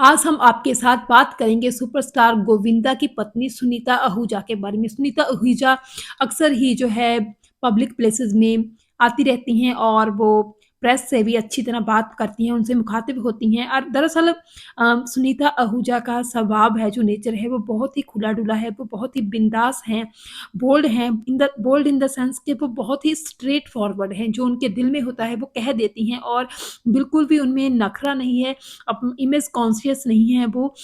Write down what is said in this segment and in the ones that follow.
आज हम आपके साथ बात करेंगे सुपरस्टार गोविंदा की पत्नी सुनीता आहूजा के बारे में। सुनीता आहूजा अक्सर ही जो है पब्लिक प्लेसेस में आती रहती हैं और वो प्रेस से भी अच्छी तरह बात करती हैं, उनसे मुखातिब होती हैं और दरअसल सुनीता आहूजा का स्वभाव है, जो नेचर है, वो बहुत ही खुला-डुला है, वो बहुत ही बिंदास हैं, बोल्ड इन द सेंस कि वो बहुत ही स्ट्रेट फॉरवर्ड हैं, जो उनके दिल में होता है वो कह देती हैं और बिल्कुल भी उनमें नखरा नहीं है, इमेज कॉन्शियस नहीं है वो।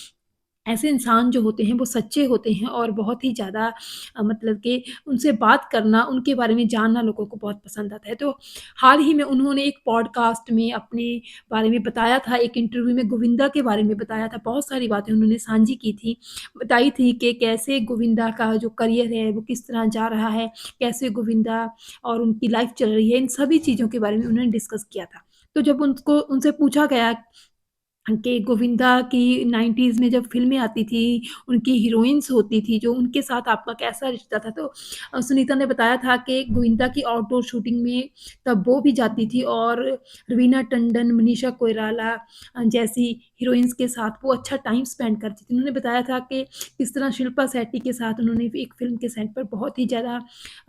ऐसे इंसान जो होते हैं वो सच्चे होते हैं और बहुत ही ज़्यादा मतलब कि उनसे बात करना, उनके बारे में जानना लोगों को बहुत पसंद आता है। तो हाल ही में उन्होंने एक पॉडकास्ट में अपने बारे में बताया था, एक इंटरव्यू में गोविंदा के बारे में बताया था, बहुत सारी बातें उन्होंने साझी की थी, बताई थी कि कैसे गोविंदा का जो करियर है वो किस तरह जा रहा है, कैसे गोविंदा और उनकी लाइफ़ चल रही है, इन सभी चीज़ों के बारे में उन्होंने डिस्कस किया था। तो जब उनको उनसे पूछा गया कि गोविंदा की 90s में जब फ़िल्में आती थी, उनकी हीरोइन्स होती थी, जो उनके साथ आपका कैसा रिश्ता था? तो सुनीता ने बताया था कि गोविंदा की आउटडोर शूटिंग में तब वो भी जाती थी और रवीना टंडन, मनीषा कोइराला जैसी हीरोइन्स के साथ वो अच्छा टाइम स्पेंड करती थी। उन्होंने बताया था कि किस तरह शिल्पा शेट्टी के साथ उन्होंने भी एक फ़िल्म के सेट पर बहुत ही ज़्यादा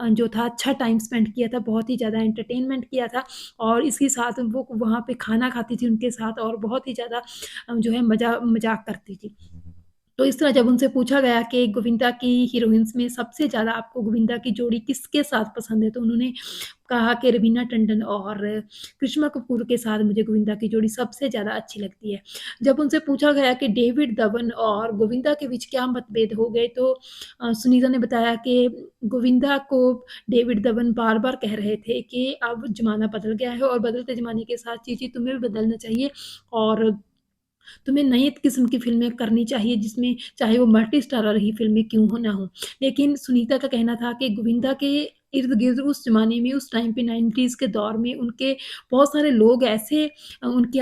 जो था अच्छा टाइम स्पेंड किया था, बहुत ही ज़्यादा एंटरटेनमेंट किया था और इसके साथ वो वहाँ पे खाना खाती थी उनके साथ और बहुत ही ज़्यादा जो है मज़ाक करती थी। तो इस तरह जब उनसे पूछा गया कि गोविंदा की हीरोइन्स में सबसे ज़्यादा आपको गोविंदा की जोड़ी किसके साथ पसंद है? तो उन्होंने कहा कि रवीना टंडन और करिश्मा कपूर के साथ मुझे गोविंदा की जोड़ी सबसे ज़्यादा अच्छी लगती है। जब उनसे पूछा गया कि डेविड धवन और गोविंदा के बीच क्या मतभेद हो गए तो सुनीता ने बताया कि गोविंदा को डेविड धवन बार-बार कह रहे थे कि अब ज़माना बदल गया है और बदलते ज़माने के साथ चीज़ें तुम्हें भी बदलना चाहिए और तुम्हें नई किस्म की फ़िल्में करनी चाहिए जिसमें चाहे वो मल्टी स्टारर ही फ़िल्में क्यों हो ना हो। लेकिन सुनीता का कहना था कि गोविंदा के इर्द-गिर्द उस ज़माने में उस टाइम पे 90s के दौर में उनके बहुत सारे लोग ऐसे उनके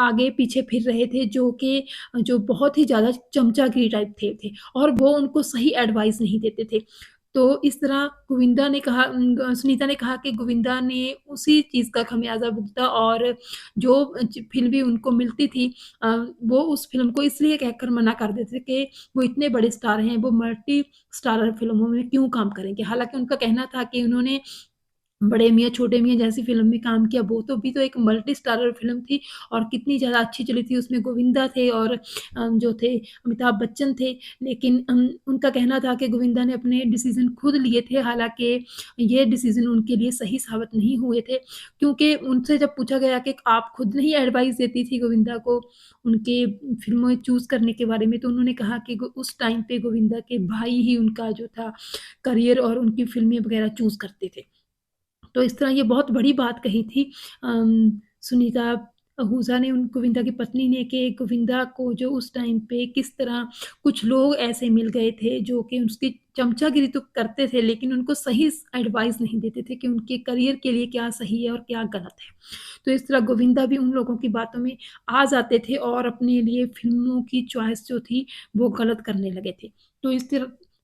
आगे पीछे फिर रहे थे जो बहुत ही ज़्यादा चमचागिरी टाइप थे और वो उनको सही एडवाइस नहीं देते थे। तो इस तरह सुनीता ने कहा कि गोविंदा ने उसी चीज़ का खमियाज़ा भुगता और जो फ़िल्म भी उनको मिलती थी अ, वो उस फ़िल्म को इसलिए कहकर मना कर देते थे कि वो इतने बड़े स्टार हैं, वो मल्टी स्टारर फ़िल्मों में क्यों काम करेंगे? हालाँकि उनका कहना था कि उन्होंने बड़े मियाँ, छोटे मियाँ जैसी फ़िल्म में काम किया, वो तो भी तो एक मल्टी स्टारर फ़िल्म थी और कितनी ज़्यादा अच्छी चली थी। उसमें गोविंदा थे और जो थे अमिताभ बच्चन थे। लेकिन उनका कहना था कि गोविंदा ने अपने डिसीज़न खुद लिए थे, हालाँकि ये डिसीज़न उनके लिए सही साबित नहीं हुए थे, क्योंकि उनसे जब पूछा गया कि आप खुद नहीं एडवाइस देती थी गोविंदा को उनके फ़िल्में चूज़ करने के बारे में, तो उन्होंने कहा कि गो उस टाइम पे गोविंदा के भाई ही उनका जो था करियर और उनकी फ़िल्में वग़ैरह चूज़ करते थे। तो इस तरह ये बहुत बड़ी बात कही थी सुनीता आहूजा ने उन गोविंदा की पत्नी ने कि गोविंदा को जो उस टाइम पे किस तरह कुछ लोग ऐसे मिल गए थे जो कि उसकी चमचागिरी तो करते थे लेकिन उनको सही एडवाइस नहीं देते थे कि उनके करियर के लिए क्या सही है और क्या गलत है। तो इस तरह गोविंदा भी उन लोगों की बातों में आ जाते थे और अपने लिए फ़िल्मों की चॉइस जो थी वो गलत करने लगे थे। तो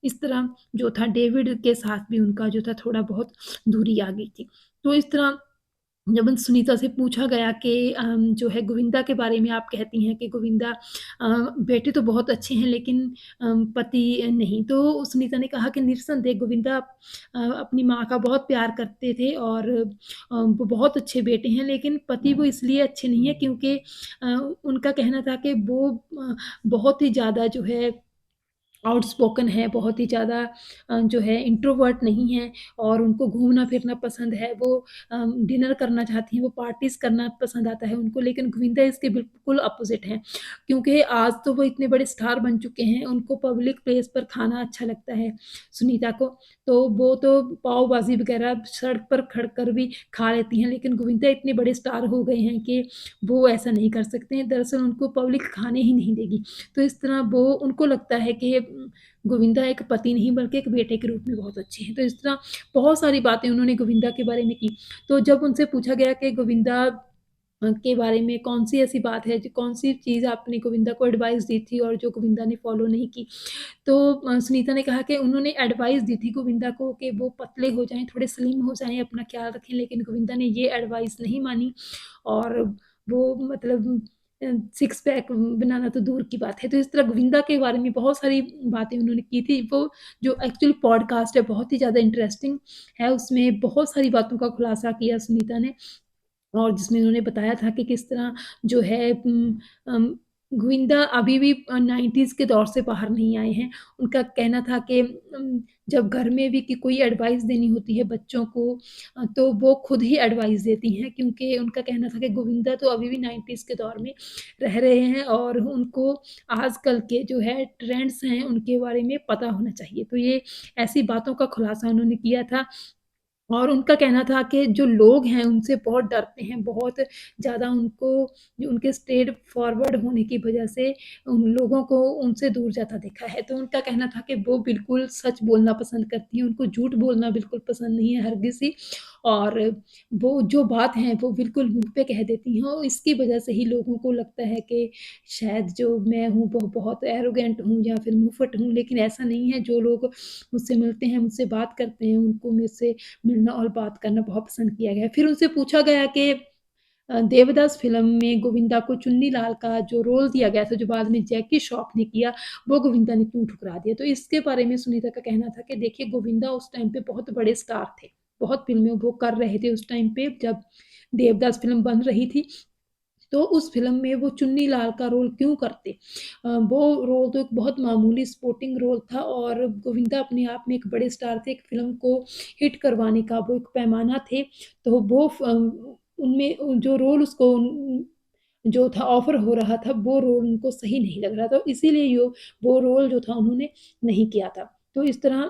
इस तरह जो था डेविड के साथ भी उनका जो था थोड़ा बहुत दूरी आ गई थी। तो इस तरह जब उन सुनीता से पूछा गया कि जो है गोविंदा के बारे में आप कहती हैं कि गोविंदा बेटे तो बहुत अच्छे हैं लेकिन पति नहीं। तो सुनीता ने कहा कि निस्संदेह गोविंदा अपनी माँ का बहुत प्यार करते थे और वो बहुत अच्छे बेटे हैं लेकिन पति वो इसलिए अच्छे नहीं हैं क्योंकि अ, उनका कहना था कि वो बहुत ही ज़्यादा जो है आउटस्पोकन है, बहुत ही ज़्यादा जो है इंट्रोवर्ट नहीं है और उनको घूमना-फिरना पसंद है। वो डिनर करना चाहती हैं, वो पार्टीज़ करना पसंद आता है उनको, लेकिन गोविंदा इसके बिल्कुल अपोज़िट हैं। क्योंकि आज तो वो इतने बड़े स्टार बन चुके हैं, उनको पब्लिक प्लेस पर खाना अच्छा लगता है, सुनीता को। तो वो तो पाव-भाजी वग़ैरह सड़क पर खड़ कर भी खा लेती हैं, लेकिन गोविंदा इतने बड़े स्टार हो गए हैं कि वो ऐसा नहीं कर सकते हैं। दरअसल उनको पब्लिक खाने ही नहीं देगी। तो इस तरह वो उनको लगता है कि गोविंदा एक पति नहीं बल्कि एक बेटे के रूप में बहुत अच्छे हैं। तो इस तरह बहुत सारी बातें उन्होंने गोविंदा के बारे में की। तो जब उनसे पूछा गया कि गोविंदा के बारे में कौन-सी ऐसी बात है, जो कौन-सी चीज़ आपने गोविंदा को एडवाइस दी थी और जो गोविंदा ने फ़ॉलो नहीं की। तो सुनीता ने कहा कि उन्होंने एडवाइस दी थी गोविंदा को कि वो पतले हो जाएँ, थोड़े स्लिम हो जाएँ, अपना ख़्याल रखें, लेकिन गोविंदा ने ये एडवाइस नहीं मानी और वो मतलब सिक्स पैक बनाना तो दूर की बात है। तो इस तरह गोविंदा के बारे में बहुत सारी बातें उन्होंने की थी। वो जो एक्चुअली पॉडकास्ट है बहुत ही ज़्यादा इंटरेस्टिंग है, उसमें बहुत सारी बातों का खुलासा किया सुनीता ने। और जिसमें उन्होंने बताया था कि किस तरह जो है गोविंदा अभी भी 90s के दौर से बाहर नहीं आए हैं। उनका कहना था कि जब घर में भी कि कोई एडवाइस देनी होती है बच्चों को तो वो खुद ही एडवाइस देती हैं, क्योंकि उनका कहना था कि गोविंदा तो अभी भी 90s के दौर में रह रहे हैं और उनको आजकल के जो है ट्रेंड्स हैं उनके बारे में पता होना चाहिए। तो ये ऐसी बातों का खुलासा उन्होंने किया था। और उनका कहना था कि जो लोग हैं उनसे बहुत डरते हैं, बहुत ज़्यादा उनको जो उनके स्ट्रेट फॉरवर्ड होने की वजह से उन लोगों को उनसे दूर जाता देखा है। तो उनका कहना था कि वो बिल्कुल सच बोलना पसंद करती हैं, उनको झूठ बोलना बिल्कुल पसंद नहीं है हरगिज़ ही। और वो जो बात है वो बिल्कुल मुँह पे कह देती हैं और इसकी वजह से ही लोगों को लगता है कि शायद जो मैं हूँ वो बहुत एरोगेंट हूँ या फिर मुँहफट हूँ, लेकिन ऐसा नहीं है। जो लोग मुझसे मिलते हैं, मुझसे बात करते हैं, उनको मुझसे मिलना और बात करना बहुत पसंद किया गया। फिर उनसे पूछा गया कि देवदास फ़िल्म में गोविंदा को चुन्नी लाल का जो रोल दिया गया था, जो बाद में जैकी श्रॉफ ने किया, वो गोविंदा ने क्यों ठुकरा दिया? तो इसके बारे में सुनीता का कहना था कि देखिए गोविंदा उस टाइम पे बहुत बड़े स्टार थे। बहुत फ़िल्में वो कर रहे थे उस टाइम पे जब देवदास फ़िल्म बन रही थी। तो उस फ़िल्म में वो चुन्नी लाल का रोल क्यों करते? वो रोल तो एक बहुत मामूली सपोर्टिंग रोल था और गोविंदा अपने आप में एक बड़े स्टार थे। एक फ़िल्म को हिट करवाने का वो एक पैमाना थे। तो वो उनमें जो रोल उसको जो था ऑफ़र हो रहा था, वो रोल उनको सही नहीं लग रहा था। इसीलिए वो रोल जो था उन्होंने नहीं किया था। तो इस तरह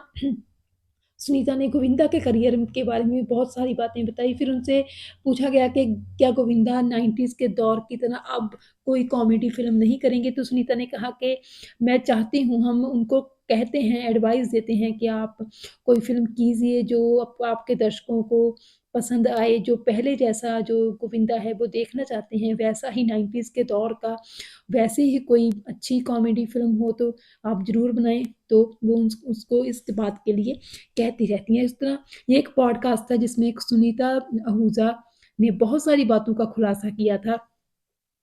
सुनीता ने गोविंदा के करियर के बारे में बहुत सारी बातें बताई। फिर उनसे पूछा गया कि क्या गोविंदा 90s के दौर की तरह अब कोई कॉमेडी फ़िल्म नहीं करेंगे? तो सुनीता ने कहा कि मैं चाहती हूँ, हम उनको कहते हैं, एडवाइस देते हैं कि आप कोई फ़िल्म कीजिए जो आपके दर्शकों को पसंद आए, जो पहले जैसा जो गोविंदा है वो देखना चाहते हैं, वैसा ही 90s के दौर का, वैसे ही कोई अच्छी कॉमेडी फ़िल्म हो तो आप ज़रूर बनाएँ। तो वो उसको इस बात के लिए कहती रहती हैं। इस तरह ये एक पॉडकास्ट था जिसमें एक सुनीता आहूजा ने बहुत सारी बातों का खुलासा किया था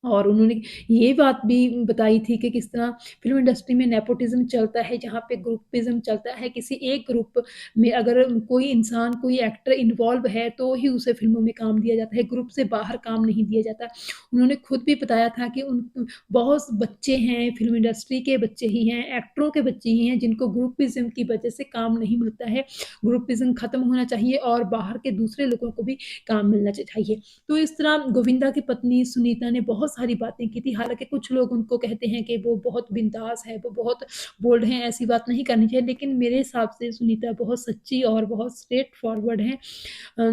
और उन्होंने ये बात भी बताई थी कि किस तरह फ़िल्म इंडस्ट्री में नेपोटिज़्म चलता है, जहाँ पे ग्रुपिज़्म चलता है। किसी एक ग्रुप में अगर कोई इंसान, कोई एक्टर इन्वॉल्व है, तो ही उसे फ़िल्मों में काम दिया जाता है, ग्रुप से बाहर काम नहीं दिया जाता। उन्होंने खुद भी बताया था कि उन बहुत बच्चे हैं, फ़िल्म इंडस्ट्री के बच्चे ही हैं, एक्टरों के बच्चे ही हैं, जिनको ग्रुपिज़्म की वजह से काम नहीं मिलता है। ग्रुपिज़्म खत्म होना चाहिए और बाहर के दूसरे लोगों को भी काम मिलना चाहिए। तो इस तरह गोविंदा की पत्नी सुनीता ने बहुत सारी बातें की थी। हालाँकि कुछ लोग उनको कहते हैं कि वो बहुत बिंदास है, वो बहुत बोल्ड हैं, ऐसी बात नहीं करनी चाहिए। लेकिन मेरे हिसाब से सुनीता बहुत सच्ची और बहुत स्ट्रेट फॉरवर्ड हैं। अ,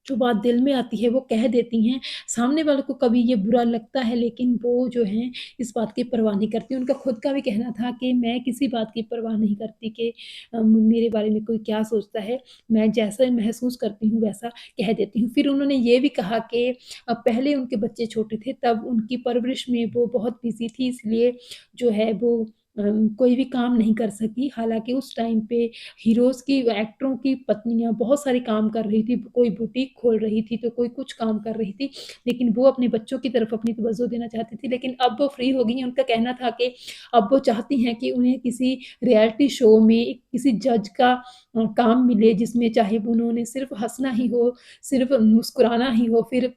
जो बात दिल में आती है वो कह देती हैं। सामने वाले को कभी ये बुरा लगता है लेकिन वो जो हैं इस बात की परवाह नहीं करती। उनका खुद का भी कहना था कि मैं किसी बात की परवाह नहीं करती कि मेरे बारे में कोई क्या सोचता है। मैं जैसा महसूस करती हूँ वैसा कह देती हूँ। फिर उन्होंने ये भी कहा कि पहले उनके बच्चे छोटे थे तब उनकी परवरिश में वो बहुत बिज़ी थी, इसलिए जो है वो कोई भी काम नहीं कर सकी। हालाँकि उस टाइम पे हीरोज़ की, एक्टरों की पत्नियाँ बहुत सारे काम कर रही थी। कोई बुटीक खोल रही थी, तो कोई कुछ काम कर रही थी, लेकिन वो अपने बच्चों की तरफ अपनी तवज्जो देना चाहती थी। लेकिन अब वो फ्री हो गई हैं। उनका कहना था कि अब वो चाहती हैं कि उन्हें किसी रियलिटी शो में किसी जज का काम मिले, जिसमें चाहे वो उन्होंने सिर्फ़ हँसना ही हो, सिर्फ़ मुस्कुराना ही हो। फिर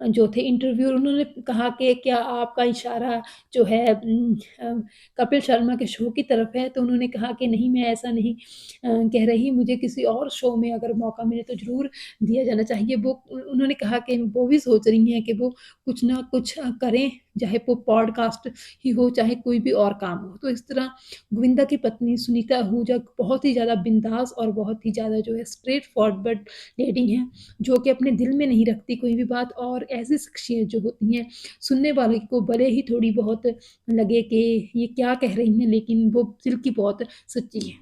जो थे इंटरव्यूअर उन्होंने कहा कि क्या आपका इशारा जो है कपिल शर्मा के शो की तरफ है? तो उन्होंने कहा कि नहीं, मैं ऐसा नहीं कह रही, मुझे किसी और शो में अगर मौका मिले तो ज़रूर दिया जाना चाहिए। वो उन्होंने कहा कि वो भी सोच रही हैं कि वो कुछ ना कुछ करें, चाहे वो पॉडकास्ट ही हो, चाहे कोई भी और काम हो। तो इस तरह गोविंदा की पत्नी सुनीता आहूजा बहुत ही ज़्यादा बिंदास और बहुत ही ज़्यादा जो है स्ट्रेट फॉरवर्ड लेडी हैं, जो कि अपने दिल में नहीं रखती कोई भी बात। और ऐसी शख्सियत जो होती हैं, सुनने वाले को भले ही थोड़ी बहुत लगे कि ये क्या कह रही हैं, लेकिन वो दिल की बहुत सच्ची हैं।